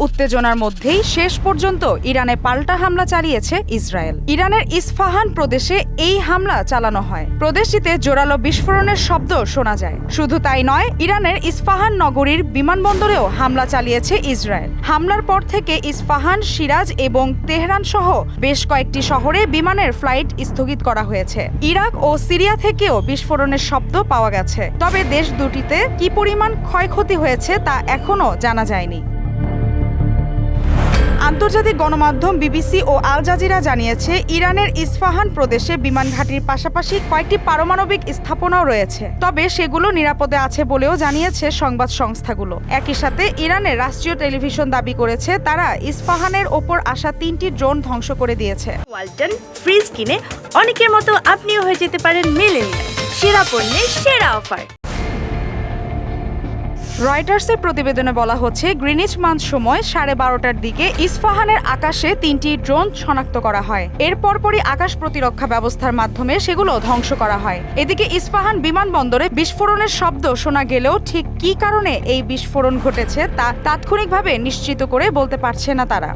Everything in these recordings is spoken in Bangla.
উত্তেজনার মধ্যেই শেষ পর্যন্ত ইরানে পাল্টা হামলা চালিয়েছে ইসরায়েল। ইরানের ইস্পাহান প্রদেশে এই হামলা চালানো হয়। প্রদেশটিতে জোরালো বিস্ফোরণের শব্দ শোনা যায়। শুধু তাই নয়, ইরানের ইস্পাহান নগরীর বিমানবন্দরেও হামলা চালিয়েছে ইসরায়েল। হামলার পর থেকে ইস্পাহান, সিরাজ এবং তেহরান সহ বেশ কয়েকটি শহরে বিমানের ফ্লাইট স্থগিত করা হয়েছে। ইরাক ও সিরিয়া থেকেও বিস্ফোরণের শব্দ পাওয়া গেছে। তবে দেশ দুটিতে কি পরিমাণ ক্ষয়ক্ষতি হয়েছে তা এখনও জানা যায়নি। আন্তর্জাতিক গণমাধ্যম বিবিসি ও আল জাজিরা জানিয়েছে, ইরানের ইস্পাহান প্রদেশে বিমান ঘাঁটির পাশাপাশি কয়েকটি পারমাণবিক স্থাপনাও রয়েছে। তবে সেগুলো নিরাপদে আছে বলেও জানিয়েছে সংবাদ সংস্থাগুলো। একই সাথে ইরানের রাষ্ট্রীয় টেলিভিশন দাবি করেছে, তারা ইস্পাহানের ওপর আসা 3টি ড্রোন ধ্বংস করে দিয়েছে। ওয়ালটন ফ্রিজ কিনে অনেকের মতো আপনিও হয়ে যেতে পারেন মিলেনিয়াল। সেরা পণ্যের সেরা অফার। রয়টার্সের প্রতিবেদনে বলা হচ্ছে, গ্রিনিচ মান সময় 12:30টার দিকে ইস্পাহানের আকাশে 3টি ড্রোন শনাক্ত করা হয়। এর পরপরই আকাশ প্রতিরক্ষা ব্যবস্থার মাধ্যমে সেগুলো ধ্বংস করা হয়। এদিকে ইস্পাহান বিমানবন্দরে বিস্ফোরণের শব্দ শোনা গেলেও ঠিক কী কারণে এই বিস্ফোরণ ঘটেছে তা তাৎক্ষণিকভাবে নিশ্চিত করে বলতে পারছে না তারা।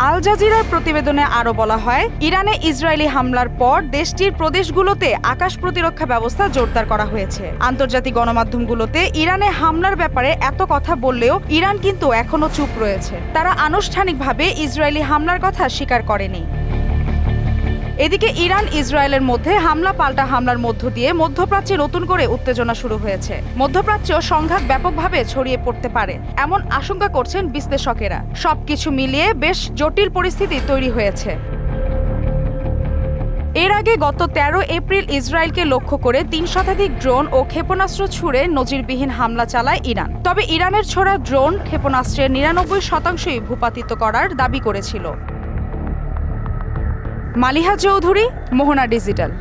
আল জাজিরার প্রতিবেদনে আরও বলা হয়, ইরানে ইসরায়েলি হামলার পর দেশটির প্রদেশগুলোতে আকাশ প্রতিরক্ষা ব্যবস্থা জোরদার করা হয়েছে। আন্তর্জাতিক গণমাধ্যমগুলোতে ইরানে হামলার ব্যাপারে এত কথা বললেও ইরান কিন্তু এখনও চুপ রয়েছে। তারা আনুষ্ঠানিকভাবে ইসরায়েলি হামলার কথা স্বীকার করেনি। এদিকে ইরান ইসরায়েলের মধ্যে হামলা পাল্টা হামলার মধ্য দিয়ে মধ্যপ্রাচ্যে নতুন করে উত্তেজনা শুরু হয়েছে। মধ্যপ্রাচ্যেও সংঘাত ব্যাপকভাবে ছড়িয়ে পড়তে পারে এমন আশঙ্কা করছেন বিশ্লেষকেরা। সবকিছু মিলিয়ে বেশ জটিল পরিস্থিতি তৈরি হয়েছে। এর আগে গত 13 এপ্রিল ইসরায়েলকে লক্ষ্য করে 3 শতাধিক ড্রোন ও ক্ষেপণাস্ত্র ছুড়ে নজিরবিহীন হামলা চালায় ইরান। তবে ইরানের ছোড়া ড্রোন ক্ষেপণাস্ত্রের 99%ই ভূপাতিত করার দাবি করেছিল। মালিহা চৌধুরী, মোহনা ডিজিটাল।